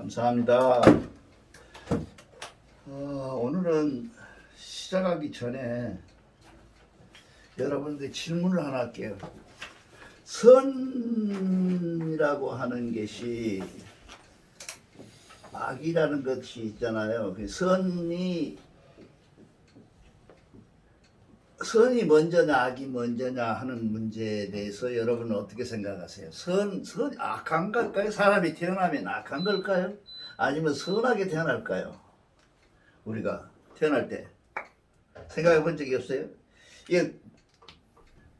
감사합니다. 오늘은 시작하기 전에 여러분들 질문을 하나 할게요. 선이라고 하는 것이 악이라는 것이 있잖아요. 선이 먼저냐 악이 먼저냐 하는 문제에 대해서 여러분은 어떻게 생각하세요? 악한 걸까요? 사람이 태어나면 악한 걸까요? 아니면 선하게 태어날까요? 우리가 태어날 때 생각해 본 적이 없어요? 이게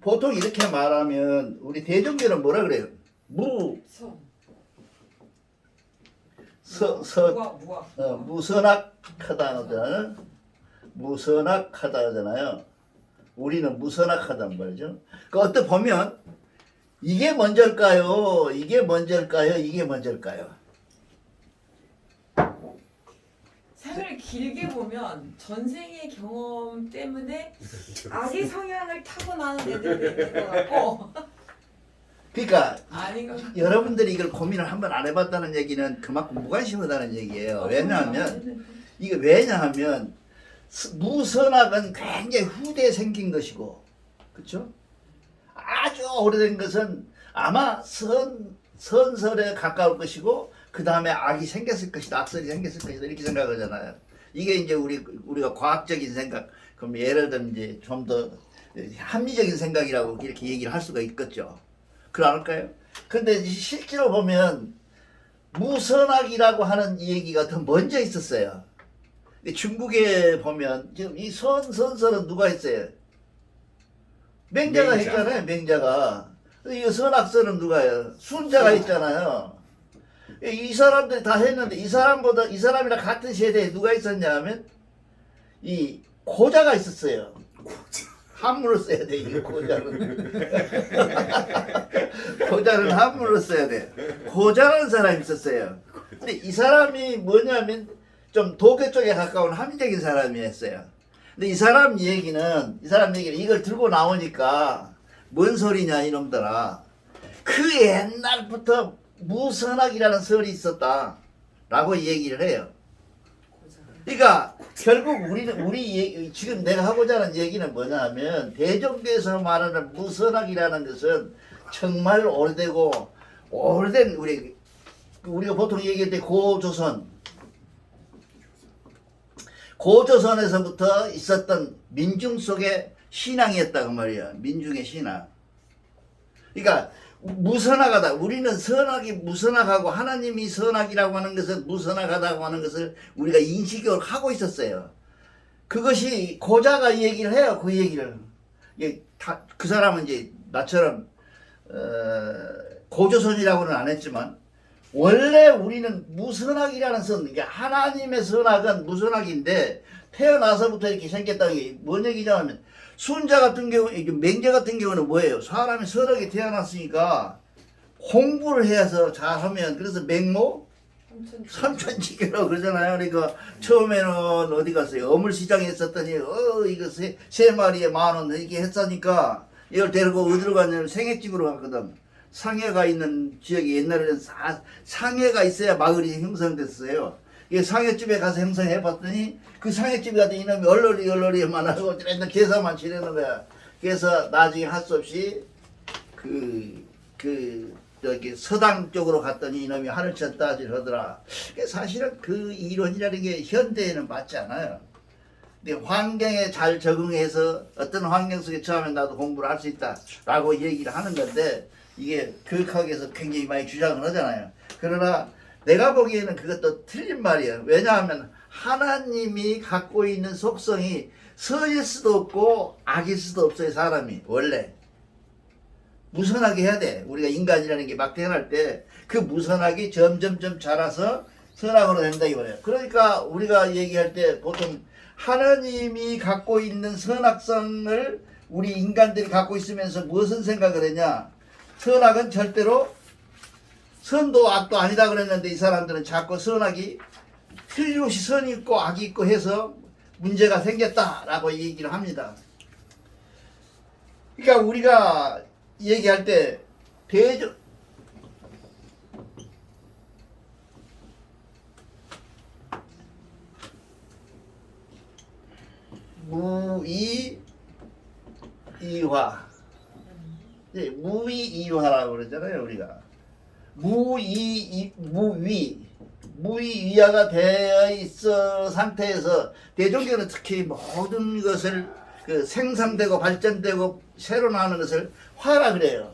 보통 이렇게 말하면 우리 대종교는 뭐라 그래요? 무선악하다 하잖아요. 우리는 무선악하단 말이죠. 그 어떻게 보면 이게 먼저일까요? 이게 먼저일까요? 이게 먼저일까요? 삶을 길게 보면 전생의 경험 때문에 악의 성향을 타고나는 애들도 있는 것 같고 그러니까 아닌가? 여러분들이 이걸 고민을 한번 안 해봤다는 얘기는 그만큼 무관심하다는 얘기예요. 왜냐하면 무선악은 굉장히 후대에 생긴 것이고, 그렇죠? 아주 오래된 것은 아마 선설에 가까울 것이고, 그 다음에 악이 생겼을 것이다, 악설이 생겼을 것이다 이렇게 생각하잖아요. 이게 이제 우리가 과학적인 생각, 그럼 예를 들면 이제 좀 더 합리적인 생각이라고 이렇게 얘기를 할 수가 있겠죠. 그럴까요? 근데 실제로 보면 무선악이라고 하는 얘기가 더 먼저 있었어요. 중국에 보면 지금 이 선설은 누가 했어요? 맹자가 했잖아요. 맹자가. 이 선악설은 누가 해요? 순자가 했잖아요. 이 사람들이 다 했는데 이 사람이랑 같은 세대에 누가 있었냐 하면 이 고자가 있었어요. 한문을 써야 돼. 이 고자는. 고자는 한문을 써야 돼. 고자라는 사람이 있었어요. 근데 이 사람이 뭐냐면 좀 도교 쪽에 가까운 합리적인 사람이었어요. 근데 이 사람 얘기는 이걸 들고 나오니까 뭔 소리냐 이놈들아. 그 옛날부터 무선악이라는 설이 있었다 라고 얘기를 해요. 그러니까 결국 지금 내가 하고자 하는 얘기는 뭐냐 하면 대종교에서 말하는 무선악이라는 것은 정말 오래된 우리가 보통 얘기할 때 고조선에서부터 있었던 민중 속의 신앙이었다 그 말이야. 민중의 신앙. 그러니까 무선악하다. 우리는 선악이 무선악하고 하나님이 선악이라고 하는 것을 무선악하다고 하는 것을 우리가 인식을 하고 있었어요. 그것이 고자가 얘기를 해요. 그 얘기를. 그 사람은 이제 나처럼 고조선이라고는 안 했지만 원래 우리는 무선악이라는 그러니까 하나님의 선악은 무선악인데 태어나서부터 이렇게 생겼다는 게 뭔 얘기냐 하면 순자 같은 경우, 맹자 같은 경우는 뭐예요? 사람이 선하게 태어났으니까 공부를 해서 잘하면 그래서 맹모 삼천지교라고 그러잖아요. 그러니까 처음에는 어디 갔어요? 어물시장에 있었더니 이거 세 마리에 10,000원 이렇게 했으니까 이걸 데리고 어디로 갔냐면 생애집으로 갔거든. 상해가 있는 지역이 옛날에는 상해가 있어야 마을이 형성됐어요. 이 상해집에 가서 형성해봤더니 그 상해집에 가서 이놈이 얼얼이만 하고 맨날 제사만 지내는 거야. 그래서 나중에 할 수 없이 저기 서당 쪽으로 갔더니 이놈이 하늘 쳤다 하더라. 사실은 그 이론이라는 게 현대에는 맞지 않아요. 근데 환경에 잘 적응해서 어떤 환경 속에 처하면 나도 공부를 할 수 있다 라고 얘기를 하는 건데 이게 교육학에서 굉장히 많이 주장을 하잖아요. 그러나 내가 보기에는 그것도 틀린 말이에요. 왜냐하면 하나님이 갖고 있는 속성이 선일 수도 없고 악일 수도 없어요. 사람이 원래 무선하게 해야 돼. 우리가 인간이라는 게 막 태어날 때 그 무선하게 점점점 자라서 선악으로 된다 이거예요. 그러니까 우리가 얘기할 때 보통 하나님이 갖고 있는 선악성을 우리 인간들이 갖고 있으면서 무슨 생각을 했냐? 선악은 절대로 선도 악도 아니다 그랬는데 이 사람들은 자꾸 선악이 틀림없이 선이 있고 악이 있고 해서 문제가 생겼다라고 얘기를 합니다. 그러니까 우리가 얘기할 때 무의이화. 예, 무의이화라고 그러잖아요, 우리가. 무의이화가 되어 있어 상태에서 대종교는 특히 모든 것을 그 생산되고 발전되고 새로 나오는 것을 화라 그래요.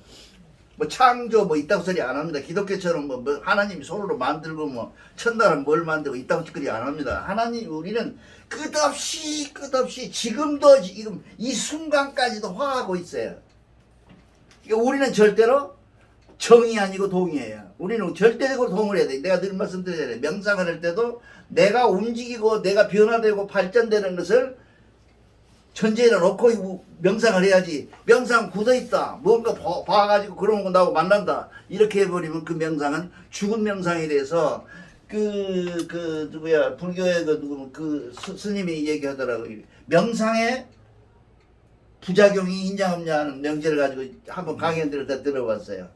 뭐 창조 뭐 이따구 소리 안 합니다. 기독교처럼 뭐 하나님이 손으로 만들고 뭐 천당은 뭘 만들고 이따구 짓거리 안 합니다. 하나님 우리는 끝없이 지금도 지금 이 순간까지도 화하고 있어요. 그러니까 우리는 절대로 정이 아니고 동이에요. 우리는 절대적으로 동을 해야 돼. 내가 늘 말씀드리잖아요. 명상을 할 때도 내가 움직이고 내가 변화되고 발전되는 것을 천재에 놓고 명상을 해야지. 명상 굳어있다. 뭔가 봐가지고 그런 거 나하고 만난다. 이렇게 해버리면 그 명상은 죽은 명상에 대해서 누구야 불교의 스님이 얘기하더라고요. 명상에 부작용이 있냐 없냐 하는 명제를 가지고 한번 강연들을 다 들어봤어요.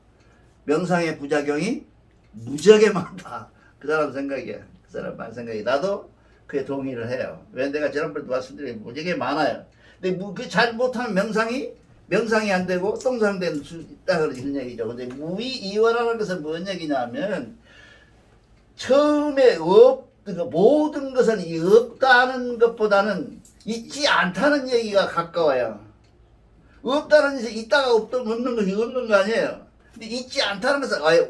명상의 부작용이 무지하게 많다. 그 사람 생각이야. 그 사람 생각이. 나도 그에 동의를 해요. 왜 내가 지난번에도 말씀드린 무지하게 많아요. 근데 그 잘못하면 명상이 안 되고 똥상될 수 있다 그런 얘기죠. 근데 무의이화라는 것은 뭔 얘기냐면 처음에 모든 것은 없다는 것보다는 있지 않다는 얘기가 가까워요. 없다는 것이 있다가 없는 것이 없는 거 아니에요. 근데 있지 않다는 것은 아예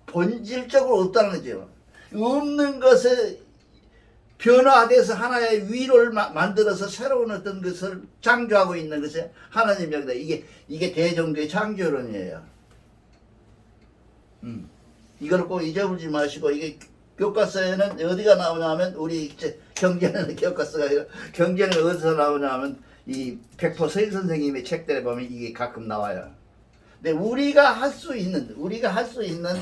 본질적으로 없다는 거죠. 없는 것에 변화돼서 하나의 위로를 만들어서 새로운 어떤 것을 창조하고 있는 것이 하나님입니다. 이게 대종교의 창조론이에요. 이걸 꼭 잊어버리지 마시고 이게 교과서에는 어디가 나오냐면 우리 경제는 교과서가 경제는 어디서 나오냐면 이 백포 서일 선생님의 책들에 보면 이게 가끔 나와요. 근데 우리가 할 수 있는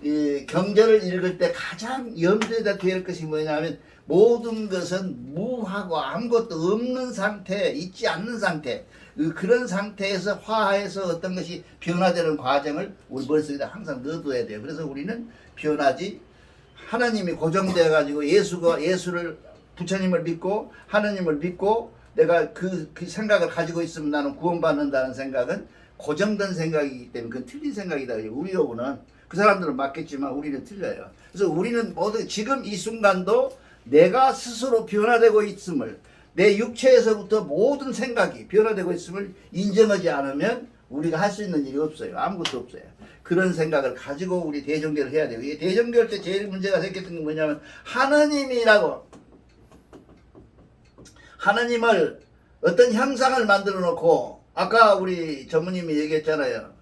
이 경제를 읽을 때 가장 염두에다 두야 할 것이 뭐냐면 모든 것은 무하고 아무것도 없는 상태, 있지 않는 상태, 그런 상태에서 화해서 어떤 것이 변화되는 과정을 우리 머릿속에 항상 넣어둬야 돼요. 그래서 우리는 변하지 하나님이 고정되어 가지고 예수를 부처님을 믿고 하나님을 믿고 내가 그 생각을 가지고 있으면 나는 구원받는다는 생각은 고정된 생각이기 때문에 그건 틀린 생각이다. 우리 여부는 그 사람들은 맞겠지만 우리는 틀려요. 그래서 우리는 모두 지금 이 순간도 내가 스스로 변화되고 있음을 내 육체에서부터 모든 생각이 변화되고 있음을 인정하지 않으면 우리가 할 수 있는 일이 없어요. 아무것도 없어요. 그런 생각을 가지고 우리 대종교를 해야 돼요. 이게 대종교할 때 제일 문제가 생겼던 게 뭐냐면 하나님을 어떤 형상을 만들어 놓고 아까 우리 전무님이 얘기했잖아요.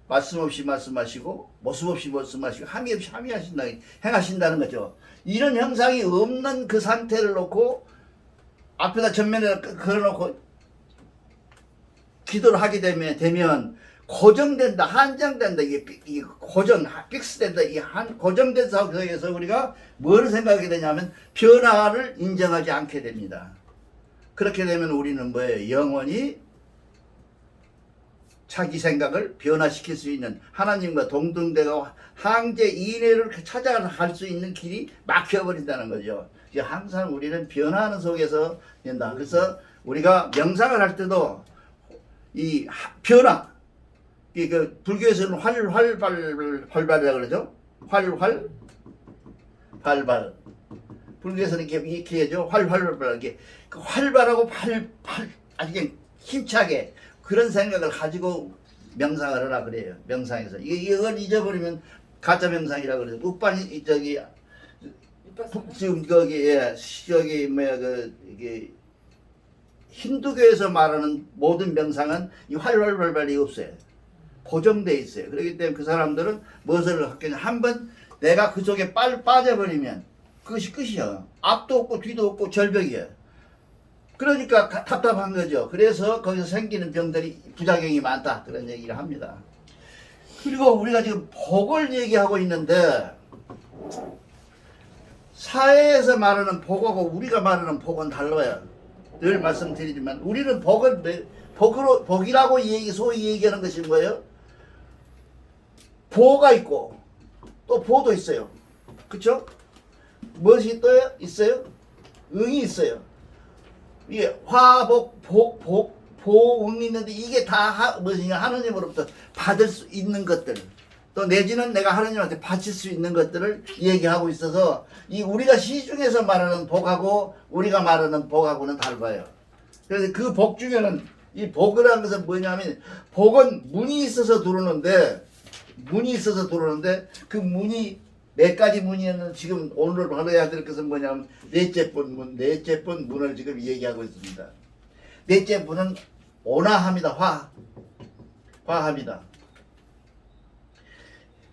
말씀 없이 말씀하시고 모습 없이 말씀하시고 함이 없이 행하신다는 거죠. 이런 형상이 없는 그 상태를 놓고 앞에다 전면에 걸어놓고 기도를 하게 되면 고정된다, 한정된다, 이게 픽스된다, 이게 고정된 상태에서 우리가 뭘 생각하게 되냐면 변화를 인정하지 않게 됩니다. 그렇게 되면 우리는 뭐예요? 영원히 자기 생각을 변화시킬 수 있는 하나님과 동등되고 항제 이내를 찾아갈 수 있는 길이 막혀버린다는 거죠. 항상 우리는 변화하는 속에서 된다. 그래서 우리가 명상을 할 때도 이 변화, 그 불교에서는 활발이라고 그러죠. 활발. 불교에서는 이렇게 하죠. 활발하게. 그 활발하고 아주 그냥 힘차게 그런 생각을 가지고 명상을 하라 그래요. 명상에서. 이걸 잊어버리면 가짜 명상이라고 그러죠. 지금 이게 힌두교에서 말하는 모든 명상은 이 활발이 없어요. 고정돼 있어요. 그렇기 때문에 그 사람들은 무엇을 하겠냐. 한번 내가 그 속에 빠져버리면 그것이 끝이야. 앞도 없고 뒤도 없고 절벽이야. 그러니까 답답한 거죠. 그래서 거기서 생기는 병들이 부작용이 많다. 그런 얘기를 합니다. 그리고 우리가 지금 복을 얘기하고 있는데 사회에서 말하는 복하고 우리가 말하는 복은 달라요. 늘 말씀드리지만 우리는 복이라고 소위 얘기하는 것이 뭐예요? 보가 있고 또 보도 있어요. 그쵸? 무엇이 또 있어요? 응이 있어요. 이게 화복, 복이 있는데 이게 다 무엇이냐 하느님으로부터 받을 수 있는 것들 또 내지는 내가 하느님한테 바칠 수 있는 것들을 얘기하고 있어서 이 우리가 시중에서 말하는 복하고 우리가 말하는 복하고는 달라요. 그래서 그 복 중에는 이 복이라는 것은 뭐냐면 복은 문이 있어서 들어오는데 그 문이 네 가지 문이었는 지금 오늘 알아야 될 것은 뭐냐면 넷째 번 문을 지금 얘기하고 있습니다. 넷째 문은 온화합니다. 화합니다.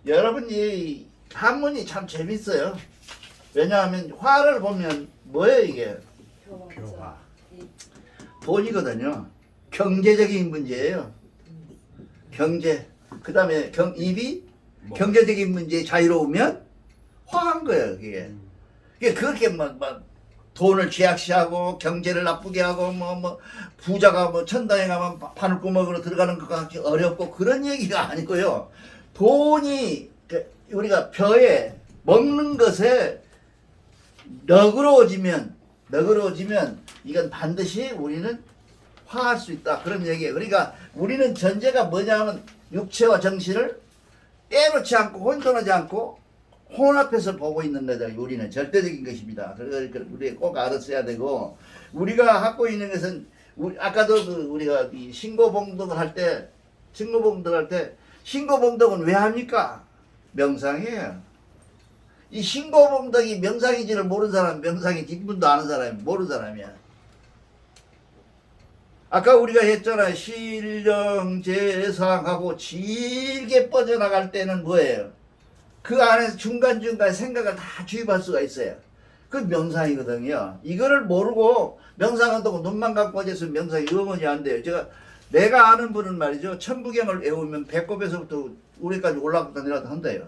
여러분 이 한문이 참 재밌어요. 왜냐하면 화를 보면 뭐예요 이게? 교화. 돈이거든요. 경제적인 문제예요. 경제. 그 다음에 입이 경제적인 문제에 자유로우면 화한 거예요 그게. 그게 그렇게 막 돈을 죄악시하고 경제를 나쁘게 하고 부자가 천당에 가면 바늘구멍으로 들어가는 것 같이 어렵고 그런 얘기가 아니고요. 돈이 우리가 벼에 먹는 것에 너그러워지면 이건 반드시 우리는 화할 수 있다 그런 얘기예요. 그러니까 우리는 전제가 뭐냐면 육체와 정신을 빼놓지 않고 혼돈하지 않고 혼합해서 보고 있는 거다. 우리는 절대적인 것입니다. 그러니까 우리 꼭 알았어야 되고 우리가 갖고 있는 것은 아까도 우리가 이 신고봉독을 할 때 신고봉독은 왜 합니까? 명상이에요. 이 신고봉독이 명상인지를 모르는 사람 명상이 뒷문도 아는 사람이 모르는 사람이야. 아까 우리가 했잖아요. 신령제상하고 질게 뻗어나갈 때는 뭐예요? 그 안에서 중간중간 생각을 다 주입할 수가 있어요. 그 명상이거든요. 이거를 모르고 명상한다고 눈만 감고 어제서 명상이 영원히 안 돼요. 내가 아는 분은 말이죠. 천부경을 외우면 배꼽에서부터 우리까지 올라갔다 내려갔다 한대요.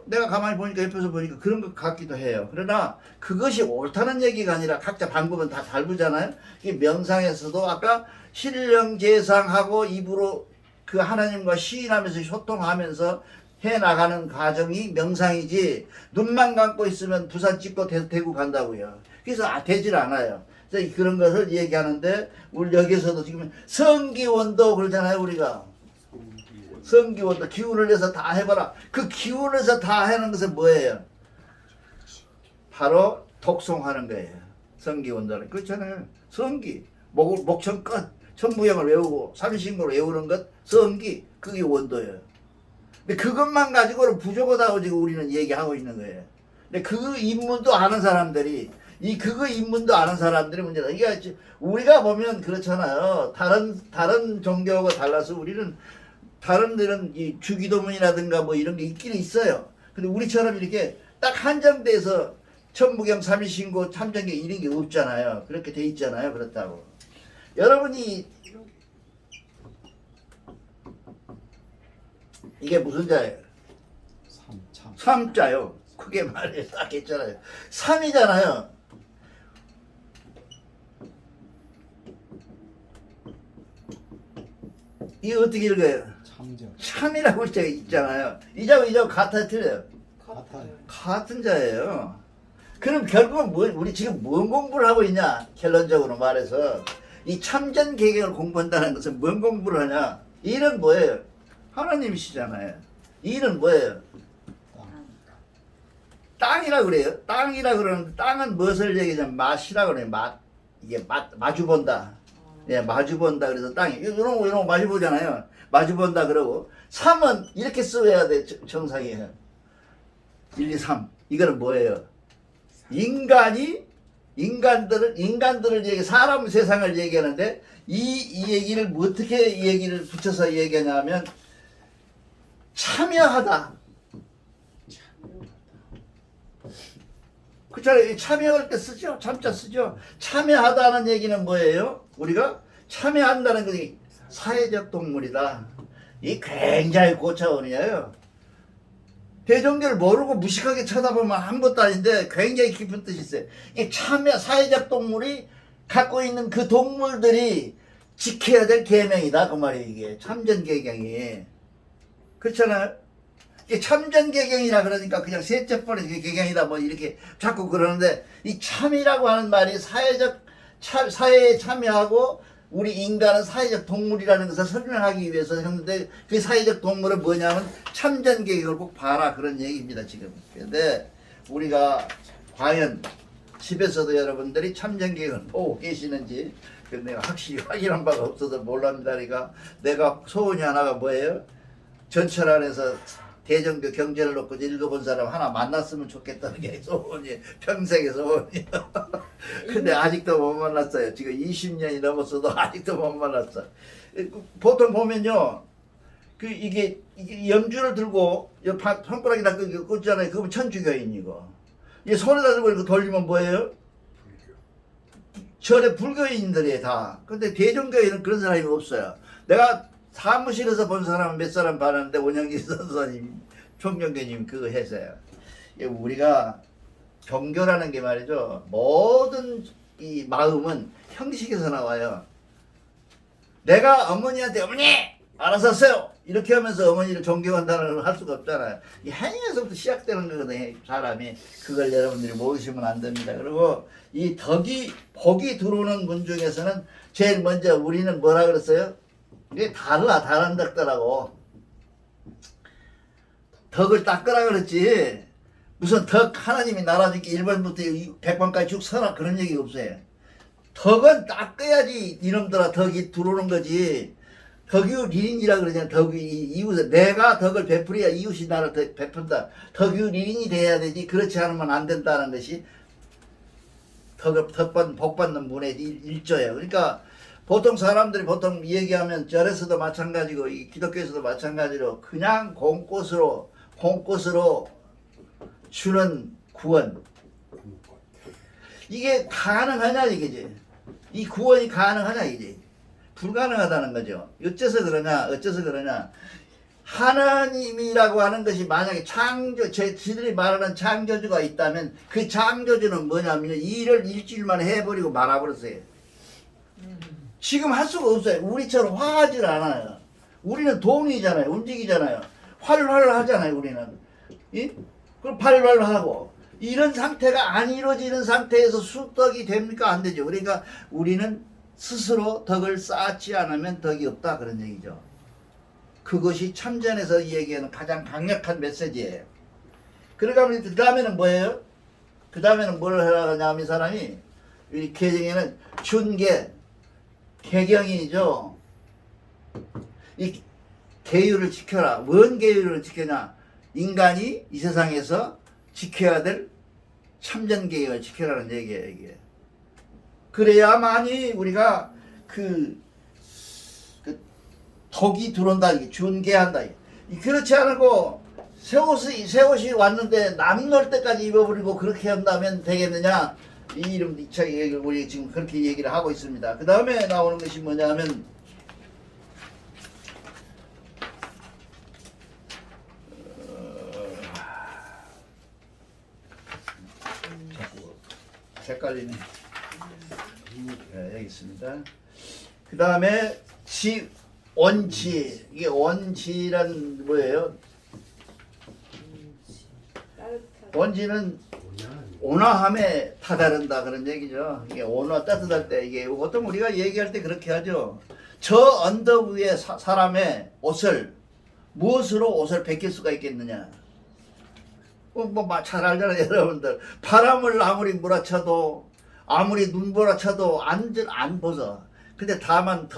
내가 가만히 보니까 옆에서 보니까 그런 것 같기도 해요. 그러나 그것이 옳다는 얘기가 아니라 각자 방법은 다 다르잖아요. 이 명상에서도 아까 신령제상하고 입으로 그 하나님과 시인하면서 소통하면서 해나가는 과정이 명상이지 눈만 감고 있으면 부산 찍고 대구 간다고요. 그래서 되질 않아요. 그래서 그런 것을 얘기하는데 우리 여기서도 지금 성기원도 그러잖아요. 우리가 성기원도 기운을 내서 다 해봐라. 그 기운에서 다 하는 것은 뭐예요? 바로 독송하는 거예요. 성기원도는 그렇잖아요. 성기 목청 끝 천부경을 외우고 삼신고를 외우는 것 성기 그게 원도예요. 근데 그것만 가지고는 부족하다고 지금 우리는 얘기하고 있는 거예요. 근데 그 인문도 아는 사람들이 그거 인문도 아는 사람들이 문제다. 이게 우리가 보면 그렇잖아요. 다른 종교하고 달라서 우리는 다른 데는 이 주기도문이라든가 뭐 이런 게 있기는 있어요. 근데 우리처럼 이렇게 딱 한정돼서 천부경 삼신고 참정계 이런 게 없잖아요. 그렇게 돼 있잖아요. 그렇다고. 여러분이 이게 무슨 자예요? 삼자요. 크게 말해 딱 했잖아요. 삼이잖아요. 이게 어떻게 읽어요? 참이라고 할 때가 있잖아요. 이자고 같아 틀려요. 같은 자예요. 그럼 결국은 우리 지금 뭔 공부를 하고 있냐? 결론적으로 말해서 이 참전 개경을 공부한다는 것은 뭔 공부를 하냐? 일은 뭐예요? 하나님이시잖아요. 일은 뭐예요? 땅이라 그래요. 땅이라 그러는데 땅은 무엇을 얘기하냐면 맛이라 그래요. 이게 마주본다. 예, 마주본다. 그래서 땅이 이런 거 마주보잖아요. 마주본다 그러고 삼은 이렇게 써야 돼. 정상이에요. 1, 2, 3. 이거는 뭐예요? 인간들을 얘기, 사람 세상을 얘기하는데 이 얘기를 어떻게 이 얘기를 붙여서 얘기하냐면 참여하다. 그렇잖아요. 참여할 때 쓰죠. 참자 쓰죠. 참여하다는 얘기는 뭐예요? 우리가 참여한다는 것이 사회적 동물이다. 이 굉장히 고차원이에요. 대종교를 모르고 무식하게 쳐다보면 아무것도 아닌데 굉장히 깊은 뜻이 있어요. 이 참여 사회적 동물이 갖고 있는 그 동물들이 지켜야 될 계명이다 그 말이에요. 이게 참전계경이 그렇잖아요. 이게 참전계경이라 그러니까 그냥 셋째 번에 계경이다 뭐 이렇게 자꾸 그러는데 이 참이라고 하는 말이 사회적 사회에 참여하고 우리 인간은 사회적 동물이라는 것을 설명하기 위해서 했는데 그 사회적 동물은 뭐냐면 참전개혁을 꼭 봐라 그런 얘기입니다 지금. 근데 우리가 과연 집에서도 여러분들이 참전개혁을 보고 계시는지 근데 내가 확실히 확인한 바가 없어서 몰랍니다. 그러니까 내가 소원이 하나가 뭐예요? 전철 안에서 대정교 경제를 놓고 읽어본 사람 하나 만났으면 좋겠다는 게 소원이 평생의 소원이에요. 근데 아직도 못 만났어요. 지금 20년이 넘었어도 아직도 못 만났어. 보통 보면요, 이게 염주를 들고 손가락에다 꽂잖아요. 그거 천주교인이고, 이 손에다 들고 이렇게 돌리면 뭐예요? 절에 불교인들이 다. 근데 대종교인은 그런 사람이 없어요. 내가 사무실에서 본 사람은 몇 사람 봤는데 원영기 선생님, 총경교님 그거 해서요. 우리가 종교라는 게 말이죠. 모든 이 마음은 형식에서 나와요. 내가 어머니한테 어머니 알아서 하세요 이렇게 하면서 어머니를 존경한다는 걸 할 수가 없잖아요. 이 행위에서부터 시작되는 거거든요. 사람이 그걸 여러분들이 모르시면 안 됩니다. 그리고 이 복이 들어오는 분 중에서는 제일 먼저 우리는 뭐라 그랬어요? 이게 다른 덕더라고. 덕을 닦으라 그랬지. 무슨 덕 하나님이 날아주기 1번부터 100번까지 쭉 서라 그런 얘기 없어요. 덕은 닦아야지 이놈들아 덕이 들어오는 거지. 덕유리인이라 그러잖아. 이웃에 내가 덕을 베풀어야 이웃이 나를 베푼다. 덕유리인이 돼야 되지. 그렇지 않으면 안 된다는 것이 복 받는 분의 일조예요. 그러니까 보통 사람들이 보통 얘기하면 절에서도 마찬가지고 이 기독교에서도 마찬가지로 그냥 공꽃으로 주는 구원 이게 가능하냐 이게지. 이 구원이 가능하냐 이게 불가능하다는 거죠. 어째서 그러냐 하나님이라고 하는 것이 만약에 저희들이 말하는 창조주가 있다면 그 창조주는 뭐냐면 일을 일주일 만에 해버리고 말아버렸어요. 지금 할 수가 없어요. 우리처럼 화하질 않아요. 우리는 동이잖아요. 움직이잖아요. 활활 하잖아요. 우리는. 그럼 발발 하고 이런 상태가 안 이루어지는 상태에서 수덕이 됩니까? 안 되죠. 그러니까 우리는 스스로 덕을 쌓지 않으면 덕이 없다 그런 얘기죠. 그것이 참전에서 얘기하는 가장 강력한 메시지예요. 그러니까 그 다음에는 뭐예요? 그 다음에는 뭘 하냐면 이 사람이 이 개정에는 개경이죠. 이 계율을 지켜라. 뭔 계율을 지켜냐? 인간이 이 세상에서 지켜야 될 참전 계율을 지켜라는 얘기예요. 이게. 그래야만이 우리가 그 덕이 들어온다. 이게 준계한다. 그렇지 않고 새 옷이 왔는데 남놀 때까지 입어버리고 그렇게 한다면 되겠느냐? 이 이름 우리 지금 그렇게 얘기를 하고 있습니다. 그 다음에 나오는 것이 뭐냐면 자꾸 헷갈리네. 네, 여기 있습니다. 그 다음에 원치 이게 원치란 뭐예요? 원지는 온화함에 다다른다 그런 얘기죠. 이게 온화 따뜻할 때 이게 보통 우리가 얘기할 때 그렇게 하죠. 저 언덕 위에 사람의 무엇으로 옷을 벗길 수가 있겠느냐? 잘 알잖아요, 여러분들. 바람을 아무리 몰아쳐도 아무리 눈몰아쳐도 안 벗어. 근데 다만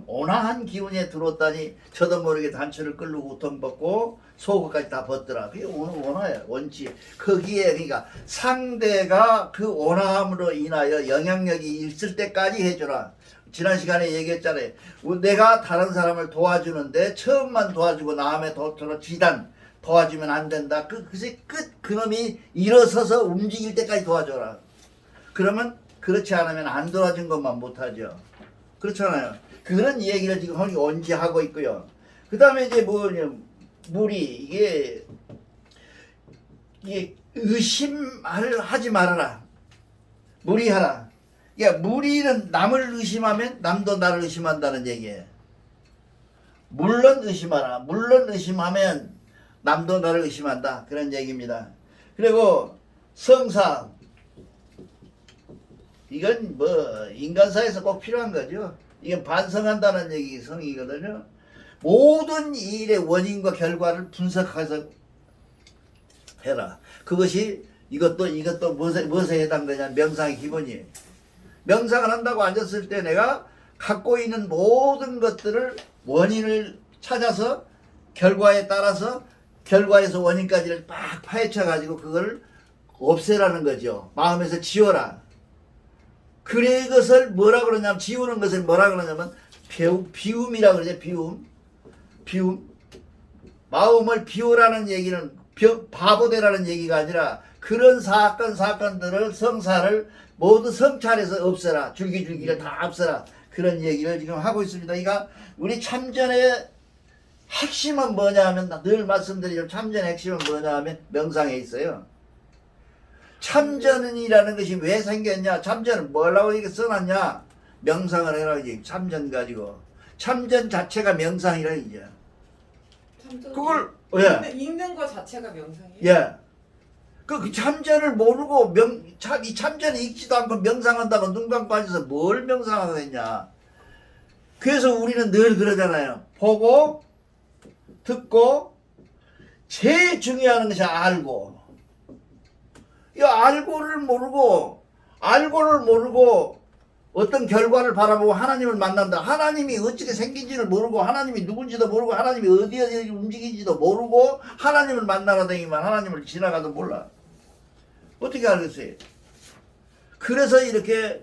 온화한 기운에 들어왔다니 저도 모르게 단추를 끌고 우통 벗고 속옷까지 다 벗더라. 그게 온화예요. 원치. 거기에 그러니까 상대가 그 온화함으로 인하여 영향력이 있을 때까지 해줘라. 지난 시간에 얘기했잖아요. 내가 다른 사람을 도와주는데 처음만 도와주고 다음에 지단 도와주면 안 된다. 그놈이 일어서서 움직일 때까지 도와줘라. 그러면 그렇지 않으면 안 도와준 것만 못하죠. 그렇잖아요. 그런 얘기를 지금 원지하고 있고요. 그 다음에 이제 무리 이게 의심을 하지 말아라. 무리하라. 그러니까 무리는 남을 의심하면 남도 나를 의심한다는 얘기예요. 물론 의심하라. 물론 의심하면 남도 나를 의심한다. 그런 얘기입니다. 그리고 성사 이건 뭐 인간사에서 꼭 필요한 거죠. 이게 반성한다는 얘기 성이거든요. 모든 일의 원인과 결과를 분석해서 해라. 그것이 이것도 무엇에 해당되냐? 명상의 기본이에요. 명상을 한다고 앉았을 때 내가 갖고 있는 모든 것들을 원인을 찾아서 결과에 따라서 결과에서 원인까지를 막 파헤쳐 가지고 그걸 없애라는 거죠. 마음에서 지워라. 그래 이것을 뭐라 그러냐면 지우는 것을 뭐라 그러냐면 비움이라 그러죠. 비움. 마음을 비우라는 얘기는 바보되라는 얘기가 아니라 그런 사건들을 성사를 모두 성찰해서 없애라. 줄기줄기를 다 없애라. 그런 얘기를 지금 하고 있습니다. 그러니까 우리 참전의 핵심은 뭐냐 하면 늘 말씀드리지만 참전의 핵심은 뭐냐 하면 명상에 있어요. 참전이라는 것이 왜 생겼냐? 참전은 뭐라고 이렇게 써놨냐? 명상을 해라 이제 참전 가지고. 참전 자체가 명상이라 이제. 그걸 읽는 거 자체가 명상이에요? 예. 그 참전을 모르고 이 참전을 읽지도 않고 명상한다고 눈 감고 앉아서 뭘 명상하겠냐? 그래서 우리는 늘 그러잖아요. 보고 듣고 제일 중요한 것이 알고. 이 알고를 모르고 어떤 결과를 바라보고 하나님을 만난다. 하나님이 어떻게 생긴지를 모르고 하나님이 누군지도 모르고 하나님이 어디에 움직이는지도 모르고 하나님을 만나러 다니면 하나님을 지나가도 몰라. 어떻게 알겠어요? 그래서 이렇게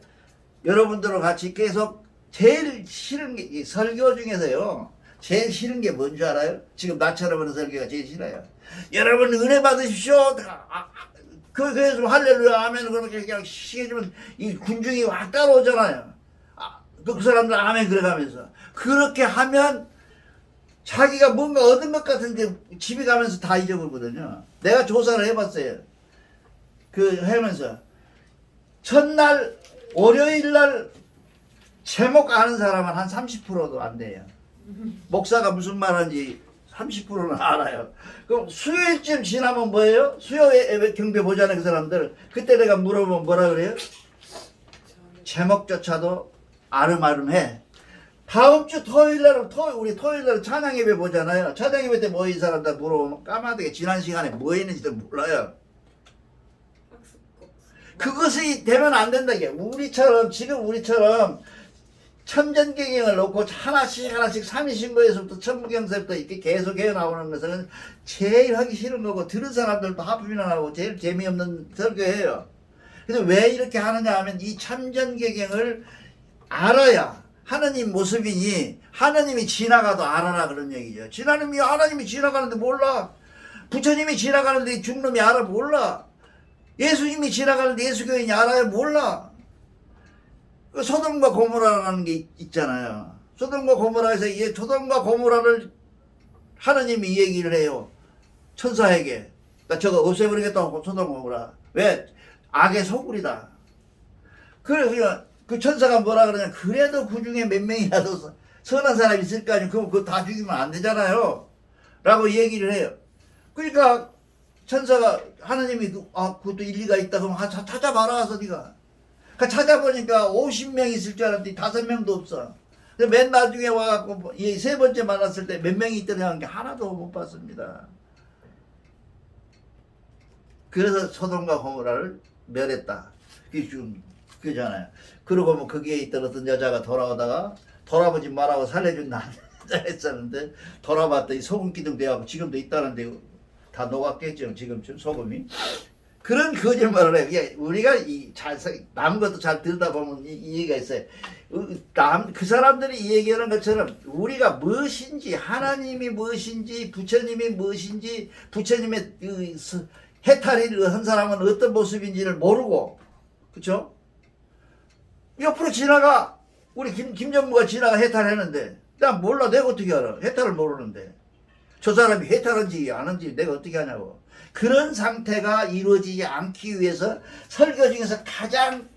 여러분들과 같이 계속 제일 싫은 게 이 설교 중에서요. 제일 싫은 게 뭔지 알아요? 지금 나처럼 하는 설교가 제일 싫어요. 여러분 은혜 받으십시오. 그래서 할렐루야 아멘 그렇게 그냥 시켜주면 이 군중이 확 따라오잖아요. 그 사람들 아멘 그래가면서 그렇게 하면 자기가 뭔가 얻은 것 같은데 집에 가면서 다 잊어버리거든요. 내가 조사를 해봤어요. 하면서 첫날 월요일날 제목 아는 사람은 한 30%도 안 돼요. 목사가 무슨 말하는지 30%는 알아요. 그럼 수요일쯤 지나면 뭐예요? 수요일 경배 보잖아요, 그 사람들. 그때 내가 물어보면 뭐라 그래요? 제목조차도 아름아름해. 다음 주 토요일날 우리 토요일날 찬양 예배 보잖아요. 찬양 예배 때 모인 사람들 물어보면 까마득히 지난 시간에 뭐 했는지도 몰라요. 그것이 되면 안 된다. 이게 지금 우리처럼 참전경영을 놓고 하나씩 3위신고에서부터 천부경서부터 이렇게 계속 해 나오는 것은 제일 하기 싫은 거고 들은 사람들도 하품이나 나오고 제일 재미없는 설교예요. 그래서 왜 이렇게 하느냐 하면 이 참전경영을 알아야 하느님 모습이니 하느님이 지나가도 알아라 그런 얘기죠. 하나님이 지나가는데 몰라. 부처님이 지나가는데 중놈이 알아 몰라. 예수님이 지나가는데 예수교인이 알아요 몰라. 소돔과 고모라라는 게 있잖아요. 소돔과 고모라에서 소돔과 고모라를 하느님이 얘기를 해요. 천사에게. 그러니까 저거 없애버리겠다고 소돔과 고모라. 왜? 악의 소굴이다. 그래서 그 천사가 뭐라 그러냐. 그래도 그 중에 몇 명이라도 선한 사람이 있을 거 아니에요. 그거 다 죽이면 안 되잖아요. 라고 얘기를 해요. 그러니까 천사가 하느님이 그것도 일리가 있다. 그럼 찾아봐라 와서 네가. 찾아보니까 50명 있을 줄 알았더니 5명도 없어. 맨 나중에 와갖고 세 번째 만났을 때 몇 명이 있더냐는 게 하나도 못 봤습니다. 그래서 소돔과 고모라를 멸했다. 그게 지금 그잖아요. 그러고 뭐 거기에 있던 어떤 여자가 돌아보지 말라고 살려준다 했었는데 돌아봤더니 소금 기둥 돼갖고 지금도 있다는데 다 녹았겠죠. 지금 소금이. 그런 거짓말을 해요. 이게 우리가 남은 것도 잘 들다 보면 이 얘기가 있어요. 그 사람들이 이 얘기하는 것처럼 우리가 무엇인지 하나님이 무엇인지 부처님이 무엇인지 부처님의 해탈을 한 사람은 어떤 모습인지를 모르고 그렇죠? 옆으로 지나가 우리 김정부가 지나가 해탈했는데 난 몰라. 내가 어떻게 알아? 해탈을 모르는데 저 사람이 해탈한지 안 한지 내가 어떻게 하냐고. 그런 상태가 이루어지지 않기 위해서 설교 중에서 가장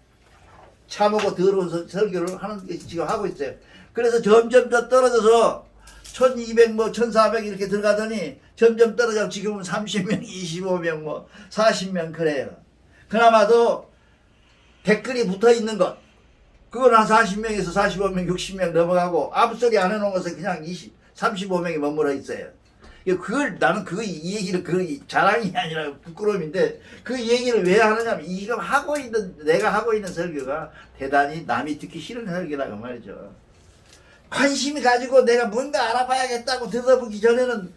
참하고 더러운 설교를 하는 게 지금 하고 있어요. 그래서 점점 더 떨어져서 1200 1400 이렇게 들어가더니 점점 떨어져 지금은 30명 25명 40명 그래요. 그나마도 댓글이 붙어 있는 것, 그건 한 40명에서 45명, 60명 넘어가고 앞소리 안 해놓은 것은 그냥 35명이 머물러 있어요. 그걸 나는 이 얘기를 자랑이 아니라 부끄러움인데 그 얘기를 왜 하느냐면 이거 내가 하고 있는 설교가 대단히 남이 듣기 싫은 설교라고 말이죠. 관심이 가지고 내가 뭔가 알아봐야겠다고 들어보기 전에는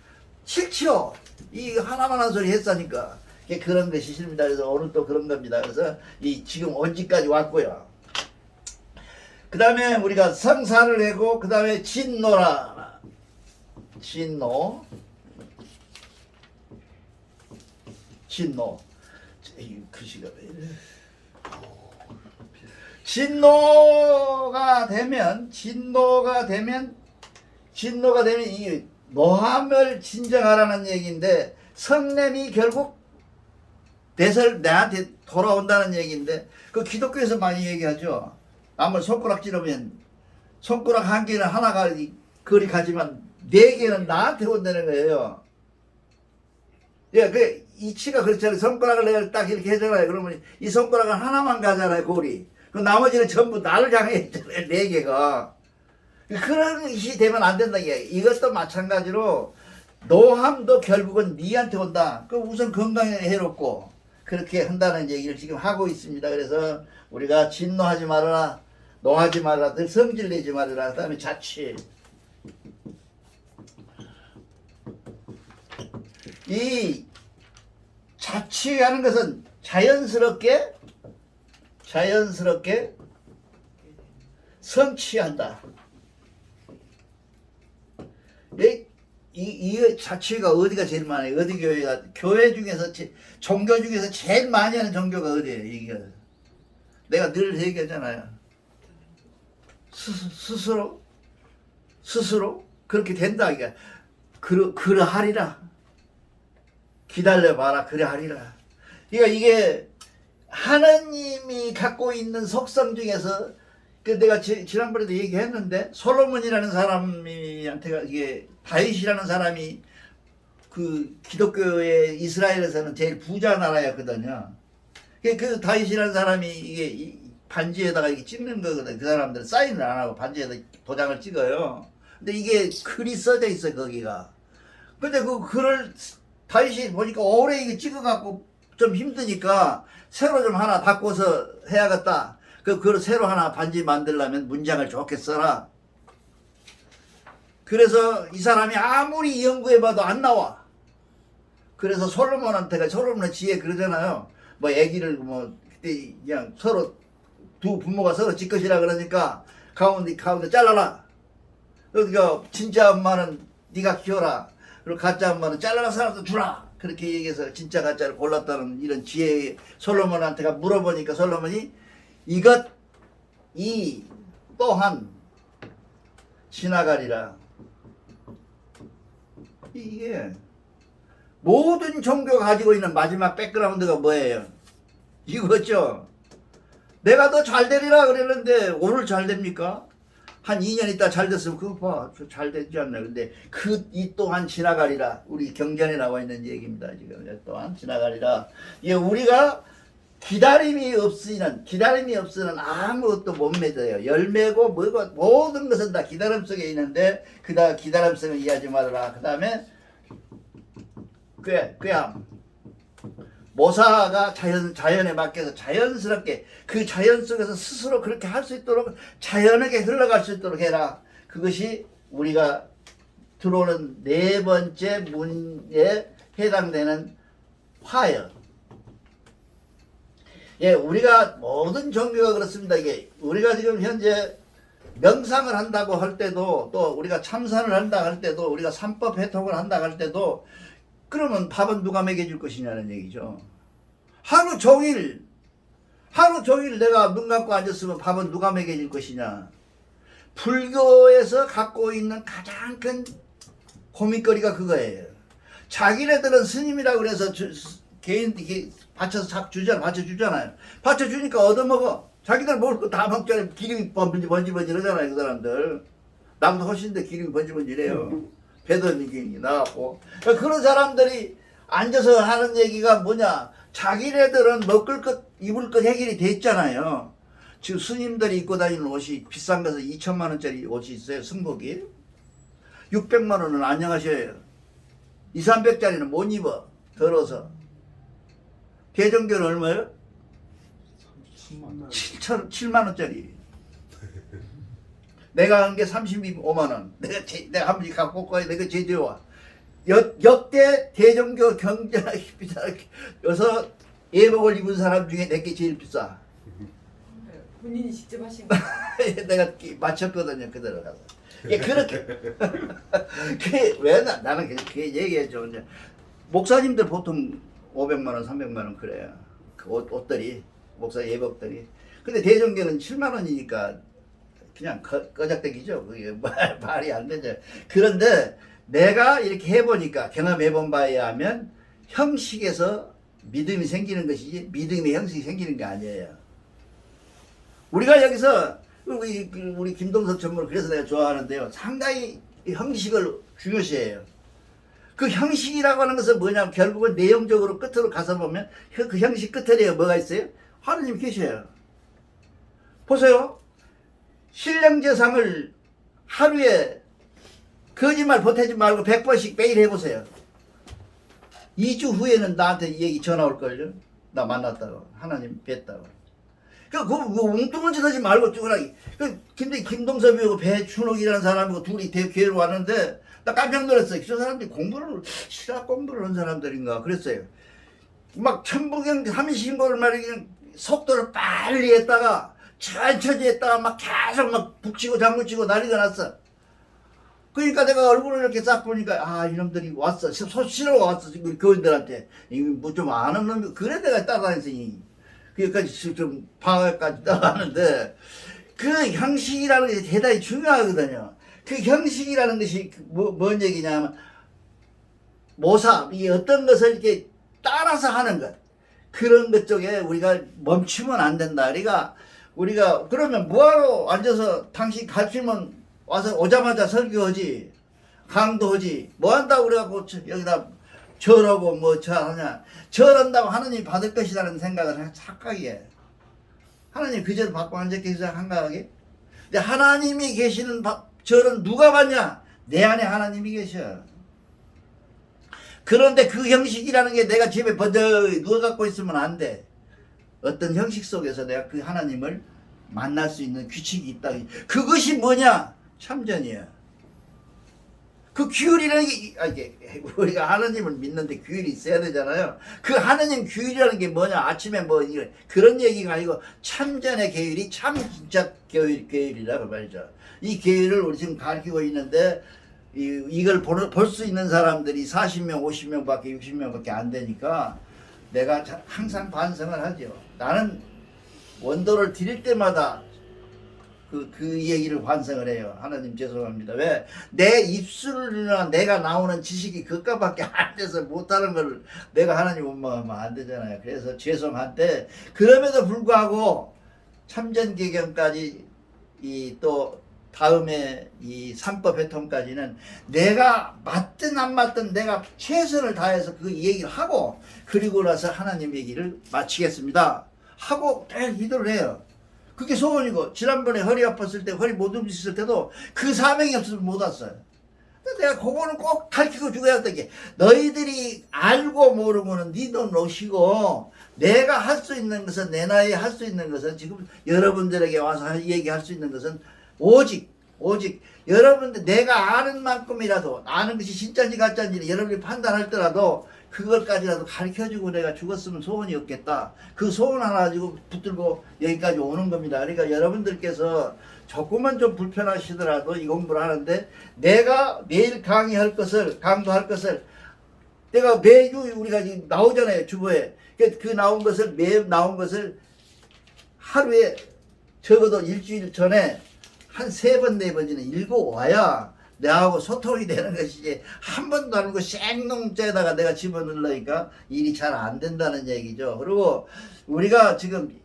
싫죠. 이 하나만 한 소리 했으니까. 그런 것이 싫습니다. 그래서 오늘 또 그런 겁니다. 그래서 지금 언제까지 왔고요. 그 다음에 우리가 성사를 내고 그 다음에 진노라. 진노. 이 글씨가 왜 이래. 진노가 되면 이 모함을 진정하라는 얘기인데 성냄이 결국 내한테 돌아온다는 얘기인데 그 기독교에서 많이 얘기하죠. 아무리 손가락 찌르면 손가락 한 개는 하나가 거리 가지만 네 개는 나한테 온다는 거예요. 그 이치가 그렇잖아요. 손가락을 내가 딱 이렇게 해잖아요. 그러면 이 손가락은 하나만 가잖아요. 골이. 그 나머지는 전부 나를 향해 있잖아요. 네 개가. 그런 것이 되면 안 된다. 이것도 마찬가지로 노함도 결국은 니한테 온다. 그 우선 건강에 해롭고 그렇게 한다는 얘기를 지금 하고 있습니다. 그래서 우리가 진노하지 말아라. 노하지 말아라. 늘 성질내지 말아라. 그 다음에 자취. 이 자취하는 것은 자연스럽게 성취한다. 이 자취가 어디가 제일 많아요? 어디 교회가? 교회 중에서 종교 중에서 제일 많이 하는 종교가 어디예요? 이게 내가 늘 얘기하잖아요. 스스로 그렇게 된다. 이게 그러하리라. 기다려봐라. 그러하리라. 그러니까 이게 하나님이 갖고 있는 속성 중에서 내가 지난번에도 얘기했는데 솔로몬이라는 사람한테가 이게 다윗이라는 사람이 그 기독교의 이스라엘에서는 제일 부자 나라였거든요. 그 다윗이라는 사람이 이게 반지에다가 이게 찍는 거거든. 그 사람들은 사인을 안 하고 반지에다 도장을 찍어요. 근데 이게 글이 써져 있어 거기가. 근데 그 글을 다윗이 보니까 오래 이게 찍어갖고 좀 힘드니까 새로 좀 하나 바꿔서 해야겠다. 그걸 새로 하나 반지 만들려면 문장을 좋게 써라. 그래서 이 사람이 아무리 연구해봐도 안 나와. 그래서 솔로몬의 지혜 그러잖아요. 뭐 애기를 그때 그냥 서로 두 부모가 서로 지 것이라 그러니까 가운데 잘라라. 그러니까 진짜 엄마는 네가 키워라. 그리고 가짜 엄마는 잘라라 사람도 주라. 그렇게 얘기해서 진짜 가짜를 골랐다는 이런 지혜 솔로몬한테가 물어보니까 솔로몬이 이 또한 지나가리라. 이게 모든 종교가 가지고 있는 마지막 백그라운드가 뭐예요? 이거죠. 내가 더 잘 되리라 그랬는데 오늘 잘 됩니까? 한 2년 있다 잘 됐으면 그거 봐. 잘 되지 않나. 근데 이 또한 지나가리라. 우리 경전에 나와 있는 얘기입니다. 지금 또한 지나가리라. 우리가 기다림이 없으면 아무것도 못 맺어요. 열매고 뭐고 모든 것은 다 기다림 속에 있는데 기다림성을 이해하지 말아라. 그 다음에 그냥 모사가 자연에 맡겨서 자연스럽게 그 자연 속에서 스스로 그렇게 할 수 있도록 자연하게 흘러갈 수 있도록 해라. 그것이 우리가 들어오는 네 번째 문에 해당되는 화예요. 우리가 모든 종교가 그렇습니다. 우리가 지금 현재 명상을 한다고 할 때도 또 우리가 참선을 한다 할 때도 우리가 삼법 회통을 한다 할 때도 그러면 밥은 누가 먹여줄 것이냐는 얘기죠. 하루 종일 내가 눈 감고 앉았으면 밥은 누가 먹여줄 것이냐. 불교에서 갖고 있는 가장 큰 고민거리가 그거예요. 자기네들은 스님이라고 그래서 개인들이 받쳐주잖아요. 받쳐주니까 얻어먹어. 자기들 먹을 거 다 먹잖아요. 기름이 번지번지하잖아요. 그 사람들. 남도 훨씬데 기름이 번지번지래요. 배도 나왔고. 그런 사람들이 앉아서 하는 얘기가 뭐냐. 자기네들은 먹을 것, 입을 것 해결이 됐잖아요. 지금 스님들이 입고 다니는 옷이 비싼 것은 2천만 원짜리 옷이 있어요. 승복이. 600만 원은 안녕하셔요. 2, 300짜리는 못 입어. 더러워서. 대종교는 얼마예요? 7만 원짜리. 내가 한 게 35만 원. 내가 한 번씩 갖고 가야 내가 제대로 와. 역대 대종교 경전하기 비싸서 예복을 입은 사람 중에 내게 제일 비싸. 본인이 직접 하신 거. 내가 맞췄거든요. 그대로 가서. 예, 그렇게. 그게 왜 나는 그게 얘기해줘. 이제 목사님들 보통 500만 원, 300만 원 그래요. 그 옷들이 목사 예복들이. 근데 대종교는 7만 원이니까 그냥 꺼작대기죠. 그게 말이 안 되죠. 그런데 내가 이렇게 해보니까 경험해본 바에 의하면 형식에서 믿음이 생기는 것이지 믿음의 형식이 생기는 게 아니에요. 우리가 여기서 우리 김동석 전무를 그래서 내가 좋아하는데요. 상당히 형식을 중요시해요. 그 형식이라고 하는 것은 뭐냐면 결국은 내용적으로 끝으로 가서 보면 그 형식 끝에 뭐가 있어요? 하느님 계셔요. 보세요. 신령제상을 하루에 거짓말 보태지 말고 100번씩 매일 해보세요. 2주 후에는 나한테 얘기 전화 올걸요. 나 만났다고. 하나님 뵀다고. 그 웅뚱한 짓 하지 말고 쭈그라기. 김동섭이고 배춘옥이라는 사람이고 둘이 교회로 왔는데 나 깜짝 놀랐어요. 저 사람들이 실학 공부를 한 사람들인가 그랬어요. 막 천부경 30인거를 말이야 그냥 속도를 빨리 했다가 천천히 했다가 막 계속 막 북치고 장구치고 난리가 났어. 그러니까 내가 얼굴을 이렇게 싹 보니까 아 이놈들이 왔어. 소신으로 왔어. 우리 교인들한테 뭐 좀 아는 놈이 그래 내가 따라다녔으니 그까지 좀 방학까지 따라가는데 그 형식이라는 게 대단히 중요하거든요. 그 형식이라는 것이 뭔 얘기냐면 모사 이 어떤 것을 이렇게 따라서 하는 것 그런 것 쪽에 우리가 멈추면 안 된다. 우리가 그러면 뭐하러 앉아서 당신 가르치면 와서 오자마자 설교하지 강도하지 뭐 한다고 그래갖고 여기다 절하고 뭐 하냐 절한다고 하나님이 받을 것이라는 생각을 착각이에요. 하나님 그절 받고 앉아 계시자 한가하게. 근데 하나님이 계시는 절은 누가 받냐? 내 안에 하나님이 계셔. 그런데 그 형식이라는 게 내가 집에 버덕 누워 갖고 있으면 안 돼. 어떤 형식 속에서 내가 그 하나님을 만날 수 있는 규칙이 있다. 그것이 뭐냐? 참전이야. 그 규율이라는 게 우리가 하나님을 믿는데 규율이 있어야 되잖아요. 그 하나님 규율이라는 게 뭐냐? 아침에 뭐 그런 얘기가 아니고 참전의 계율이 참 진짜 계율이라고 말이죠. 이 계율을 우리 지금 가르치고 있는데 이걸 볼 수 있는 사람들이 40명, 50명밖에 60명밖에 안 되니까 내가 항상 반성을 하죠. 나는 원도를 드릴 때마다 그 얘기를 반성을 해요. 하나님 죄송합니다. 왜? 내 입술이나 내가 나오는 지식이 그것밖에 안 돼서 못하는 걸 내가 하나님 원망하면 안 되잖아요. 그래서 죄송한데 그럼에도 불구하고 참전개경까지 또 다음에 이 삼법 회통까지는 내가 맞든 안 맞든 내가 최선을 다해서 그 얘기를 하고 그리고 나서 하나님 얘기를 마치겠습니다 하고 늘 기도를 해요. 그게 소원이고 지난번에 허리 아팠을 때 허리 못 움직였을 때도 그 사명이 없으면 못 왔어요. 내가 그거는 꼭 가르치고 죽어야 했던 게 너희들이 알고 모르고는 네 돈 놓으시고 내가 할 수 있는 것은 내 나이에 할 수 있는 것은 지금 여러분들에게 와서 얘기할 수 있는 것은 오직 여러분들 내가 아는 만큼이라도 아는 것이 진짜인지 가짜인지 여러분이 판단할 때라도 그걸까지라도 가르쳐주고 내가 죽었으면 소원이 없겠다. 그 소원 하나 가지고 붙들고 여기까지 오는 겁니다. 그러니까 여러분들께서 조금만 좀 불편하시더라도 이 공부를 하는데 내가 내일 강도할 것을 내가 매주 우리가 지금 나오잖아요. 주보에. 그 나온 것을 하루에 적어도 일주일 전에 한 3번, 4번이나 읽어와야 내하고 소통이 되는 것이지 한 번도 안 하고 생농자에다가 내가 집어넣으려니까 일이 잘 안 된다는 얘기죠. 그리고 우리가 지금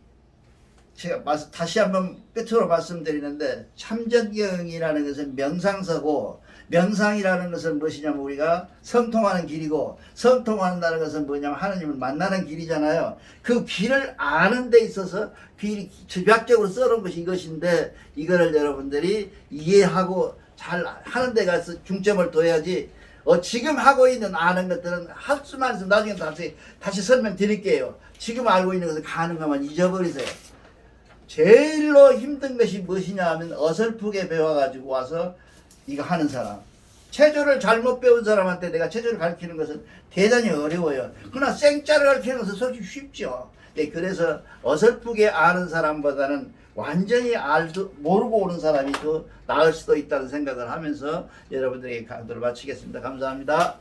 제가 다시 한번 끝으로 말씀드리는데 참전경이라는 것은 명상서고 명상이라는 것은 무엇이냐면 우리가 성통하는 길이고, 성통한다는 것은 뭐냐면 하나님을 만나는 길이잖아요. 그 길을 아는 데 있어서 길이 집약적으로 써놓은 것이 이것인데, 이거를 여러분들이 이해하고 잘 하는 데 가서 중점을 둬야지. 지금 하고 있는 아는 것들은 할 수만 있으면 나중에 다시 설명드릴게요. 지금 알고 있는 것을 가는 것만 잊어버리세요. 제일로 힘든 것이 무엇이냐 하면 어설프게 배워가지고 와서 이거 하는 사람. 체조를 잘못 배운 사람한테 내가 체조를 가르치는 것은 대단히 어려워요. 그러나 생짜를 가르치는 것은 솔직히 쉽죠. 그래서 어설프게 아는 사람보다는 완전히 모르고 오는 사람이 더 나을 수도 있다는 생각을 하면서 여러분들에게 강도를 마치겠습니다. 감사합니다.